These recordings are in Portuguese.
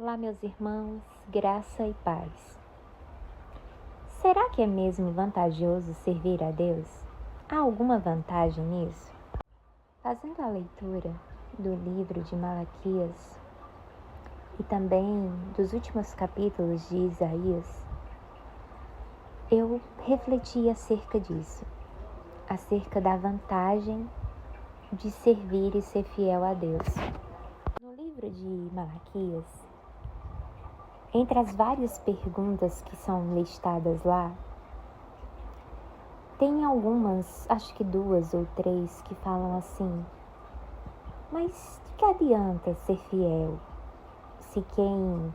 Olá, meus irmãos, graça e paz. Será que é mesmo vantajoso servir a Deus? Há alguma vantagem nisso? Fazendo a leitura do livro de Malaquias e também dos últimos capítulos de Isaías, eu refleti acerca disso, acerca da vantagem de servir e ser fiel a Deus. No livro de Malaquias, entre as várias perguntas que são listadas lá, tem algumas, acho que 2 ou 3, que falam assim: mas de que adianta ser fiel se quem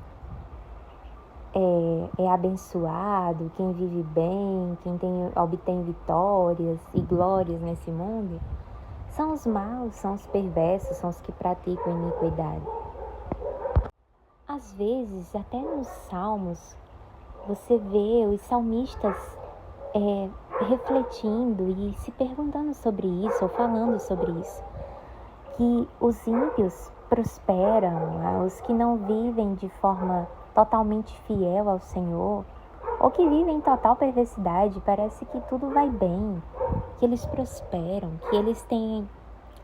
é abençoado, quem vive bem, quem obtém vitórias e glórias nesse mundo, são os maus, são os perversos, são os que praticam iniquidade. Às vezes, até nos salmos, você vê os salmistas refletindo e se perguntando sobre isso, ou falando sobre isso, que os ímpios prosperam, os que não vivem de forma totalmente fiel ao Senhor, ou que vivem em total perversidade, parece que tudo vai bem, que eles prosperam, que eles têm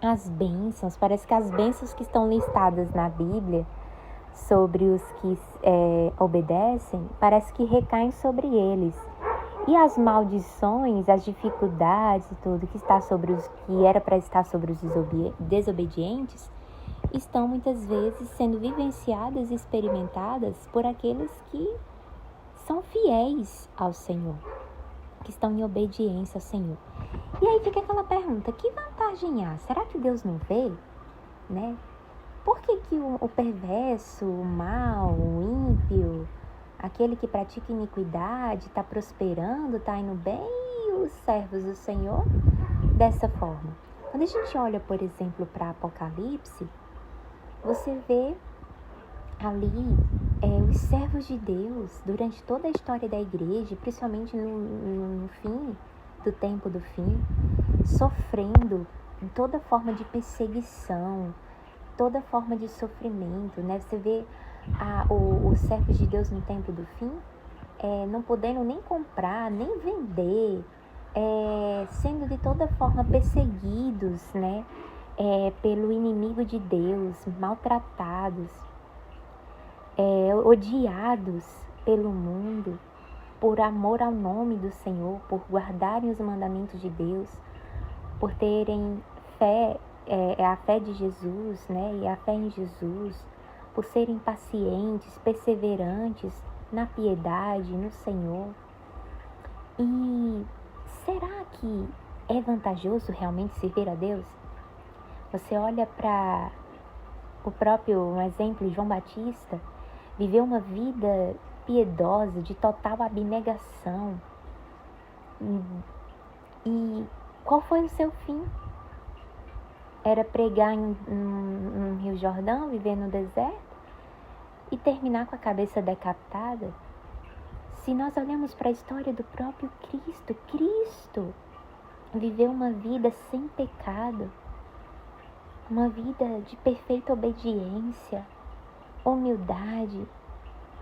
as bênçãos, parece que as bênçãos que estão listadas na Bíblia sobre os que obedecem, parece que recaem sobre eles. E as maldições, as dificuldades e tudo que está sobre os que era para estar sobre os desobedientes, estão muitas vezes sendo vivenciadas e experimentadas por aqueles que são fiéis ao Senhor, que estão em obediência ao Senhor. E aí fica aquela pergunta: que vantagem há? Será que Deus não vê? Né? Por que o perverso, o mau, o ímpio, aquele que pratica iniquidade, está prosperando, está indo bem, e os servos do Senhor dessa forma? Quando a gente olha, por exemplo, para Apocalipse, você vê ali os servos de Deus, durante toda a história da igreja, principalmente no fim do tempo do fim, sofrendo toda forma de perseguição, toda forma de sofrimento, né? Você vê os servos de Deus no tempo do fim, não podendo nem comprar, nem vender, sendo de toda forma perseguidos, né? Pelo inimigo de Deus, maltratados, odiados pelo mundo, por amor ao nome do Senhor, por guardarem os mandamentos de Deus, por terem fé, a fé de Jesus, né? E a fé em Jesus, por serem pacientes, perseverantes na piedade, no Senhor. E será que é vantajoso realmente servir a Deus? Você olha para o próprio exemplo de João Batista, viveu uma vida piedosa, de total abnegação. E qual foi o seu fim? Era pregar em Rio Jordão, viver no deserto e terminar com a cabeça decapitada? Se nós olhamos para a história do próprio Cristo viveu uma vida sem pecado, uma vida de perfeita obediência, humildade,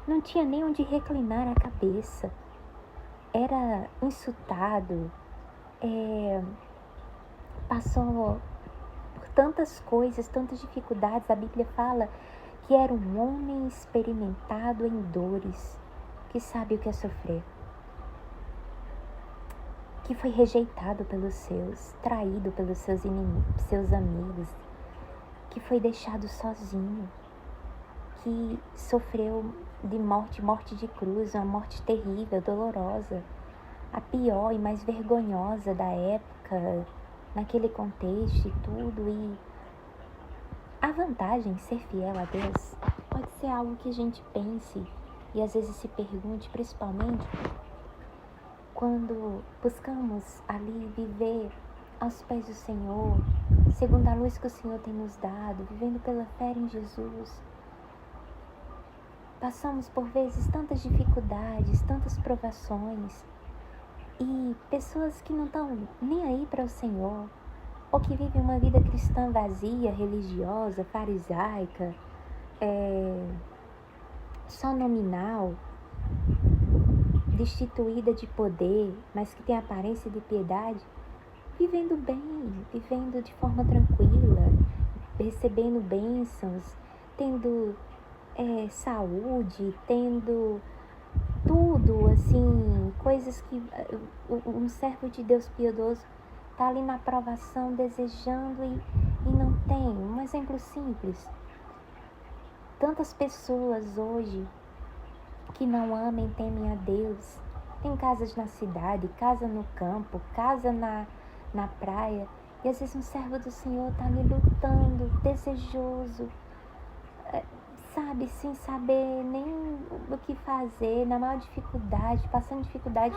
não tinha nem onde reclinar a cabeça, era insultado, passou por tantas coisas, tantas dificuldades. A Bíblia fala que era um homem experimentado em dores, que sabe o que é sofrer, que foi rejeitado pelos seus, traído pelos seus inimigos, seus amigos, que foi deixado sozinho, que sofreu de morte de cruz, uma morte terrível, dolorosa, a pior e mais vergonhosa da época, naquele contexto e tudo. E a vantagem de ser fiel a Deus pode ser algo que a gente pense e às vezes se pergunte, principalmente quando buscamos ali viver aos pés do Senhor, segundo a luz que o Senhor tem nos dado, vivendo pela fé em Jesus. Passamos por vezes tantas dificuldades, tantas provações, e pessoas que não estão nem aí para o Senhor, ou que vivem uma vida cristã vazia, religiosa, farisaica, só nominal, destituída de poder, mas que tem aparência de piedade, vivendo bem, vivendo de forma tranquila, recebendo bênçãos, tendo saúde, tendo tudo, assim, coisas que um servo de Deus piedoso está ali na aprovação, desejando e não tem. Um exemplo simples. Tantas pessoas hoje que não amam e temem a Deus. Tem casas na cidade, casa no campo, casa na praia. E às vezes um servo do Senhor está ali lutando, desejoso, sabe, sem saber nem o que fazer, na maior dificuldade, passando dificuldade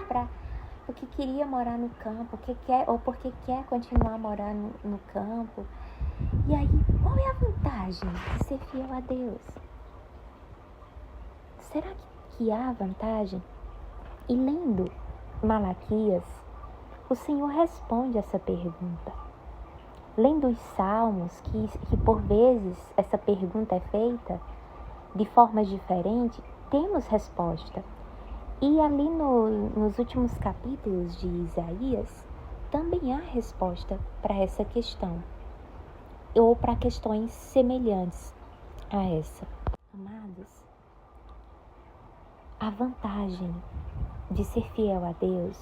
porque queria morar no campo, porque quer continuar a morar no campo. E aí, qual é a vantagem de ser fiel a Deus? Será que há vantagem? E lendo Malaquias, o Senhor responde essa pergunta. Lendo os Salmos, que por vezes essa pergunta é feita de formas diferentes, temos resposta. E ali nos últimos capítulos de Isaías, também há resposta para essa questão, ou para questões semelhantes a essa. Amados, a vantagem de ser fiel a Deus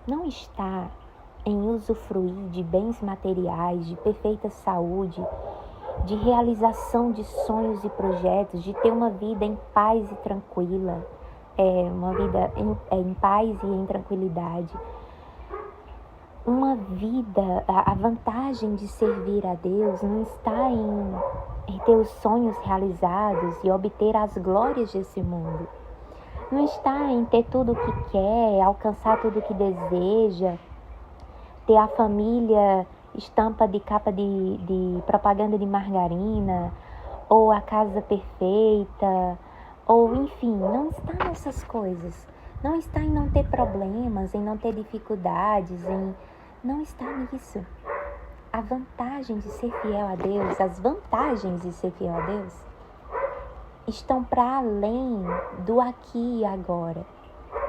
não está em usufruir de bens materiais, de perfeita saúde, de realização de sonhos e projetos, de ter uma vida em paz e tranquila, uma vida em paz e em tranquilidade. Uma vida, a vantagem de servir a Deus não está em ter os sonhos realizados e obter as glórias desse mundo. Não está em ter tudo o que quer, alcançar tudo o que deseja, ter a família estampa de capa de propaganda de margarina, ou a casa perfeita, ou enfim, não está nessas coisas. Não está em não ter problemas, em não ter dificuldades, não está nisso. A vantagem de ser fiel a Deus, as vantagens de ser fiel a Deus, estão para além do aqui e agora.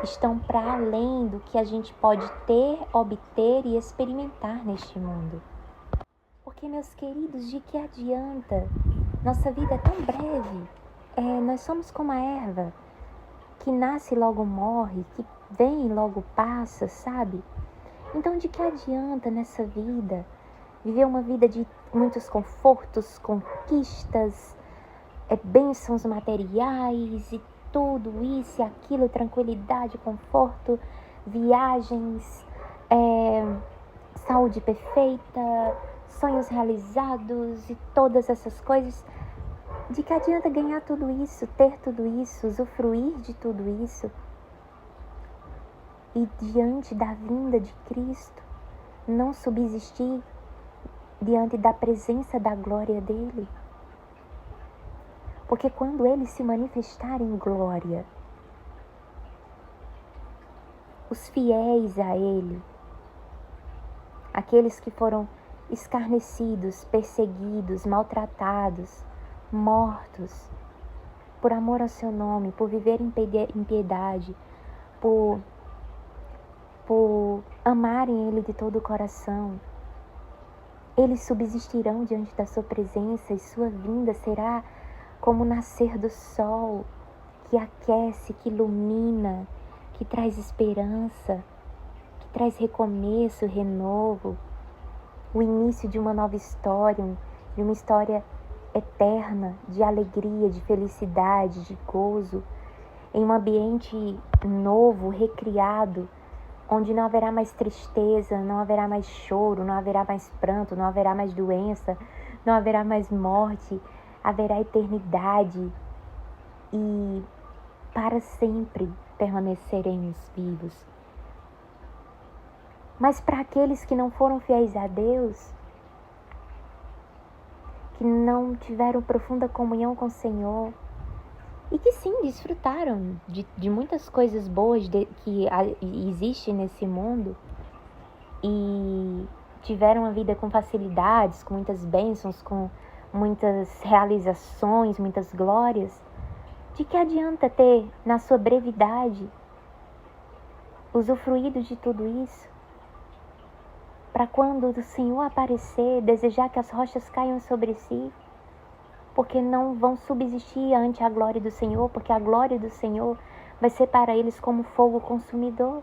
Estão para além do que a gente pode ter, obter e experimentar neste mundo. Porque, meus queridos, de que adianta? Nossa vida é tão breve. Nós somos como a erva, que nasce e logo morre, que vem e logo passa, sabe? Então, de que adianta nessa vida viver uma vida de muitos confortos, conquistas, bênçãos materiais e tudo isso e aquilo, tranquilidade, conforto, viagens, saúde perfeita, sonhos realizados e todas essas coisas? De que adianta ganhar tudo isso, ter tudo isso, usufruir de tudo isso e diante da vinda de Cristo não subsistir diante da presença da glória dele? Porque quando ele se manifestar em glória, os fiéis a ele, aqueles que foram escarnecidos, perseguidos, maltratados, mortos, por amor ao seu nome, por viver em piedade, por amarem ele de todo o coração, eles subsistirão diante da sua presença e sua vinda será como o nascer do sol, que aquece, que ilumina, que traz esperança, que traz recomeço, renovo, o início de uma nova história, de uma história eterna, de alegria, de felicidade, de gozo, em um ambiente novo, recriado, onde não haverá mais tristeza, não haverá mais choro, não haverá mais pranto, não haverá mais doença, não haverá mais morte, haverá eternidade e para sempre permaneceremos vivos. Mas para aqueles que não foram fiéis a Deus, que não tiveram profunda comunhão com o Senhor e que sim, desfrutaram de muitas coisas boas que existem nesse mundo e tiveram uma vida com facilidades, com muitas bênçãos, com muitas realizações, muitas glórias, De que adianta ter, na sua brevidade, usufruído de tudo isso, para quando o Senhor aparecer, desejar que as rochas caiam sobre si, porque não vão subsistir ante a glória do Senhor, porque a glória do Senhor vai ser para eles como fogo consumidor.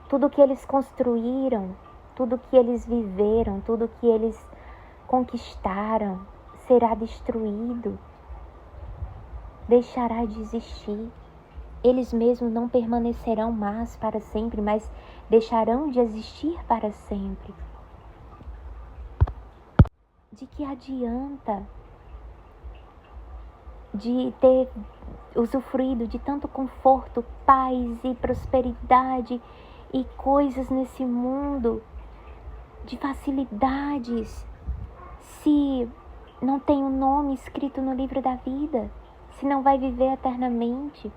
Tudo que eles construíram, tudo que eles viveram, tudo que eles conquistaram será destruído, deixará de existir. Eles mesmos não permanecerão mais para sempre, mas deixarão de existir para sempre. De que adianta de ter usufruído de tanto conforto, paz e prosperidade e coisas nesse mundo, de facilidades, se não tem o nome escrito no livro da vida, se não vai viver eternamente,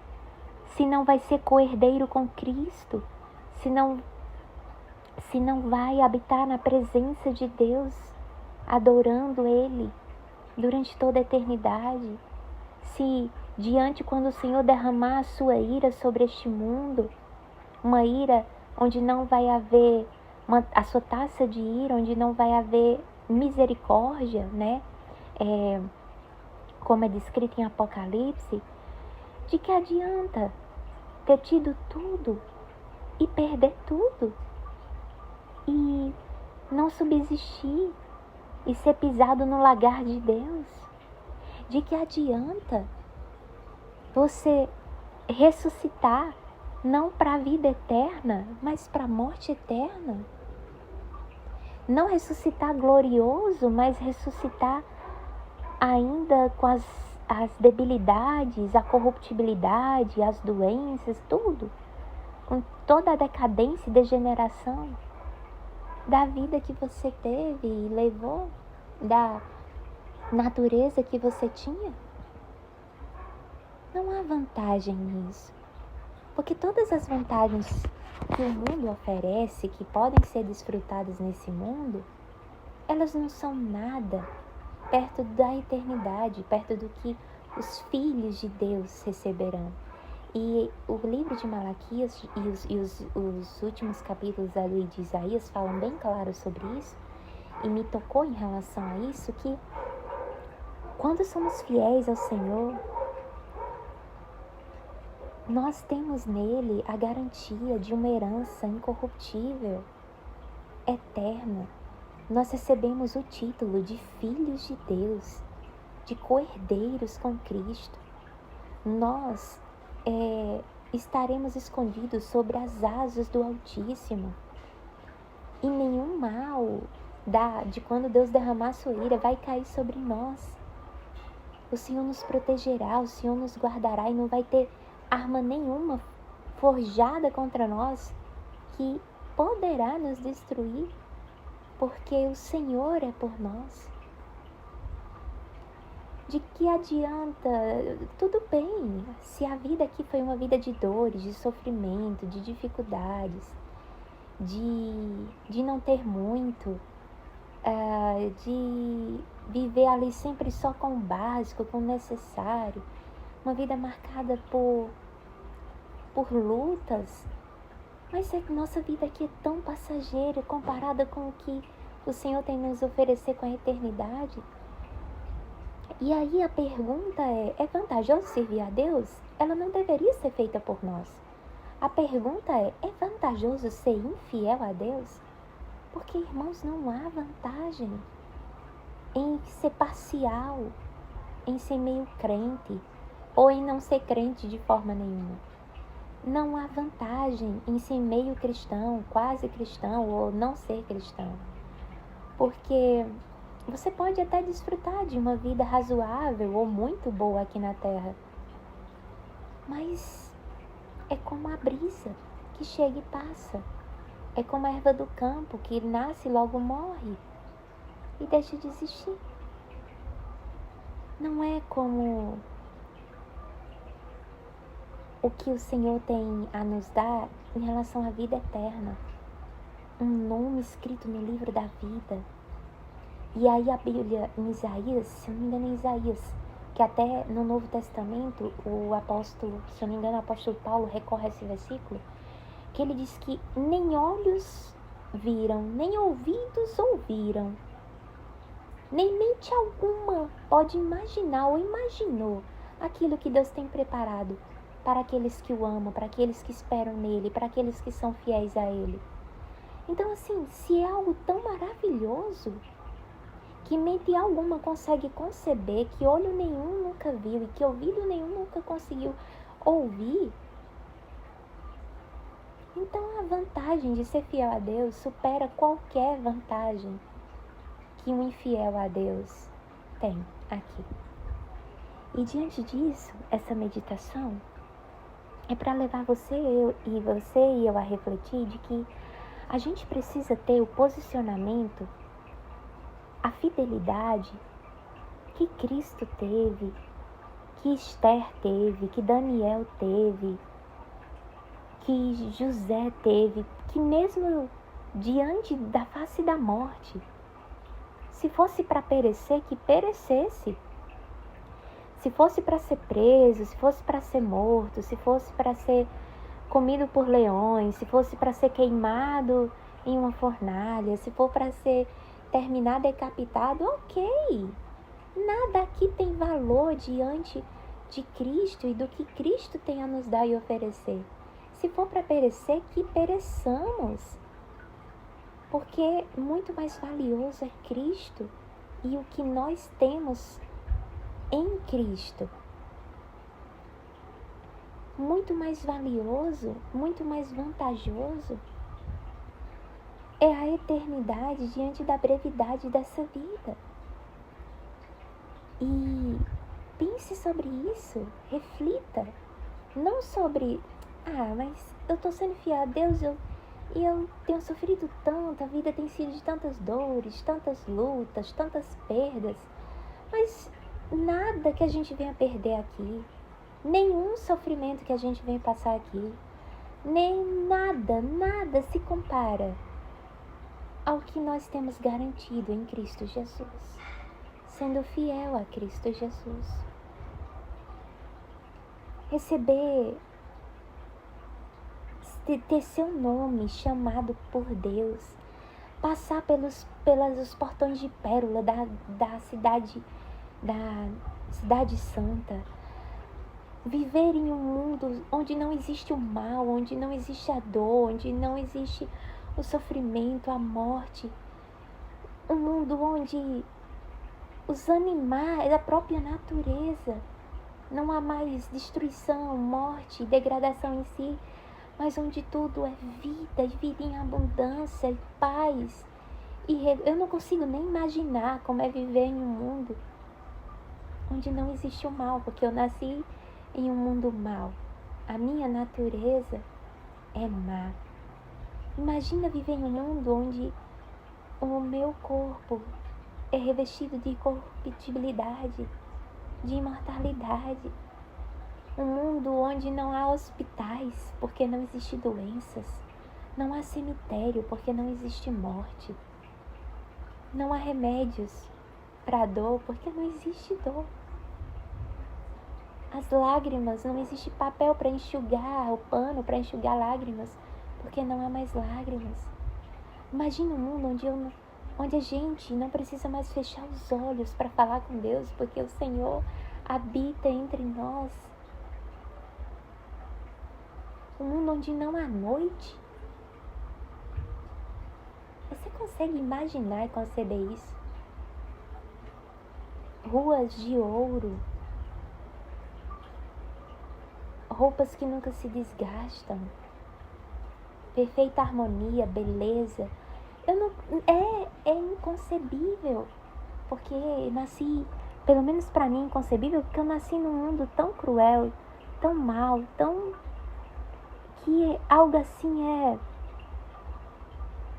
se não vai ser co-herdeiro com Cristo, se não vai habitar na presença de Deus, adorando Ele durante toda a eternidade, se diante quando o Senhor derramar a sua ira sobre este mundo, uma ira onde não vai haver a sua taça de ira, onde não vai haver misericórdia, né? Como é descrito em Apocalipse, de que adianta ter tido tudo e perder tudo e não subsistir e ser pisado no lagar de Deus? De que adianta você ressuscitar não para a vida eterna, mas para a morte eterna? Não ressuscitar glorioso, mas ressuscitar ainda com as debilidades, a corruptibilidade, as doenças, tudo, com toda a decadência e degeneração da vida que você teve e levou, da natureza que você tinha? Não há vantagem nisso, porque todas as vantagens que o mundo oferece, que podem ser desfrutadas nesse mundo, elas não são nada perto da eternidade, perto do que os filhos de Deus receberão. E o livro de Malaquias e os últimos capítulos ali de Isaías falam bem claro sobre isso, e me tocou em relação a isso, que quando somos fiéis ao Senhor, nós temos nele a garantia de uma herança incorruptível, eterna. Nós recebemos o título de filhos de Deus, de co-herdeiros com Cristo. Nós estaremos escondidos sobre as asas do Altíssimo. E nenhum mal de quando Deus derramar sua ira vai cair sobre nós. O Senhor nos protegerá, o Senhor nos guardará e não vai ter arma nenhuma forjada contra nós que poderá nos destruir, porque o Senhor é por nós. De que adianta? Tudo bem, se a vida aqui foi uma vida de dores, de sofrimento, de dificuldades, de não ter muito, de viver ali sempre só com o básico, com o necessário, uma vida marcada por lutas, mas nossa vida aqui é tão passageira comparada com o que o Senhor tem nos oferecer com a eternidade. E aí a pergunta é vantajoso servir a Deus? Ela não deveria ser feita por nós. A pergunta é vantajoso ser infiel a Deus? Porque, irmãos, não há vantagem em ser parcial, em ser meio crente, ou em não ser crente de forma nenhuma. Não há vantagem em ser meio cristão, quase cristão, ou não ser cristão. Porque você pode até desfrutar de uma vida razoável ou muito boa aqui na terra, mas é como a brisa que chega e passa. É como a erva do campo que nasce e logo morre e deixa de existir. Não é como o que o Senhor tem a nos dar em relação à vida eterna. Um nome escrito no livro da vida. E aí a Bíblia, em Isaías, se eu não me engano é Isaías, que até no Novo Testamento o apóstolo, se eu não me engano, o apóstolo Paulo recorre a esse versículo, que ele diz que nem olhos viram, nem ouvidos ouviram, nem mente alguma pode imaginar ou imaginou aquilo que Deus tem preparado para aqueles que o amam, para aqueles que esperam nele, para aqueles que são fiéis a ele. Então, assim, se é algo tão maravilhoso, que mente alguma consegue conceber, que olho nenhum nunca viu e que ouvido nenhum nunca conseguiu ouvir, então a vantagem de ser fiel a Deus supera qualquer vantagem que um infiel a Deus tem aqui. E diante disso, essa meditação é para levar você e eu a refletir de que a gente precisa ter o posicionamento, a fidelidade que Cristo teve, que Esther teve, que Daniel teve, que José teve, que mesmo diante da face da morte, se fosse para perecer, que perecesse. Se fosse para ser preso, se fosse para ser morto, se fosse para ser comido por leões, se fosse para ser queimado em uma fornalha, se for para ser terminar decapitado, ok. Nada aqui tem valor diante de Cristo e do que Cristo tem a nos dar e oferecer. Se for para perecer, que pereçamos. Porque muito mais valioso é Cristo e o que nós temos em Cristo. Muito mais valioso, muito mais vantajoso é a eternidade diante da brevidade dessa vida. E pense sobre isso, reflita. Não sobre, mas eu estou sendo fiel a Deus e eu tenho sofrido tanto, a vida tem sido de tantas dores, tantas lutas, tantas perdas. Mas nada que a gente venha perder aqui, nenhum sofrimento que a gente venha passar aqui, nem nada se compara ao que nós temos garantido em Cristo Jesus, sendo fiel a Cristo Jesus. Receber, ter seu nome chamado por Deus, passar pelos portões de pérola da cidade santa, viver em um mundo onde não existe o mal, onde não existe a dor, onde não existe o sofrimento, a morte, um mundo onde os animais, a própria natureza, não há mais destruição, morte, degradação em si, mas onde tudo é vida em abundância e paz. E eu não consigo nem imaginar como é viver em um mundo onde não existe o mal, porque eu nasci em um mundo mau. A minha natureza é má. Imagina viver em um mundo onde o meu corpo é revestido de incorruptibilidade, de imortalidade. Um mundo onde não há hospitais, porque não existe doenças. Não há cemitério, porque não existe morte. Não há remédios para a dor, porque não existe dor. As lágrimas, não existe papel para enxugar, o pano para enxugar lágrimas, porque não há mais lágrimas. Imagina um mundo onde a gente não precisa mais fechar os olhos para falar com Deus, porque o Senhor habita entre nós. Um mundo onde não há noite. Você consegue imaginar e conceber isso? Ruas de ouro, roupas que nunca se desgastam, perfeita harmonia, beleza. É inconcebível, porque nasci, pelo menos para mim é inconcebível, porque eu nasci num mundo tão cruel, tão mal, que algo assim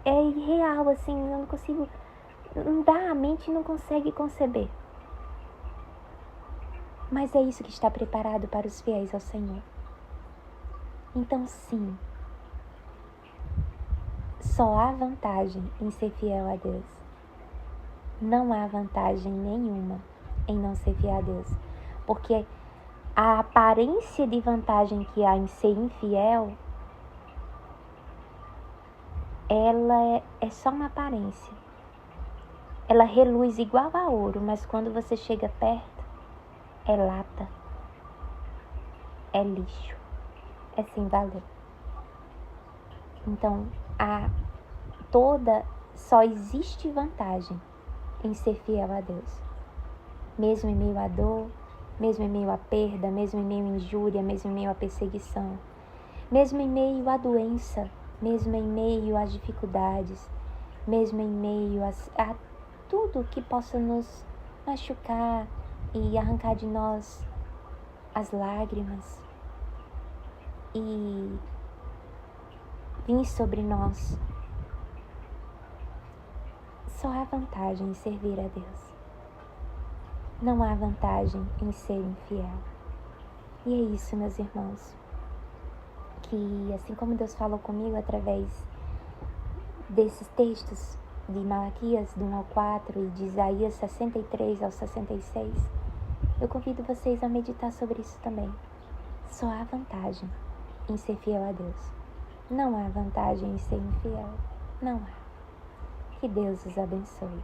é irreal, assim, eu não consigo, não dá, a mente não consegue conceber. Mas é isso que está preparado para os fiéis ao Senhor. Então sim, só há vantagem em ser fiel a Deus. Não há vantagem nenhuma em não ser fiel a Deus. porque a aparência de vantagem que há em ser infiel, ela é só uma aparência. Ela reluz igual a ouro, mas quando você chega perto, é lata, é lixo, é sem valor. Então, só existe vantagem em ser fiel a Deus. Mesmo em meio à dor, mesmo em meio à perda, mesmo em meio à injúria, mesmo em meio à perseguição, mesmo em meio à doença, mesmo em meio às dificuldades, mesmo em meio a tudo que possa nos machucar e arrancar de nós as lágrimas e vir sobre nós. Só há vantagem em servir a Deus. Não há vantagem em ser infiel. E é isso, meus irmãos, que assim como Deus falou comigo através desses textos de Malaquias, do 1 ao 4 e de Isaías 63 ao 66, eu convido vocês a meditar sobre isso também. Só há vantagem em ser fiel a Deus. Não há vantagem em ser infiel. Não há. Que Deus os abençoe.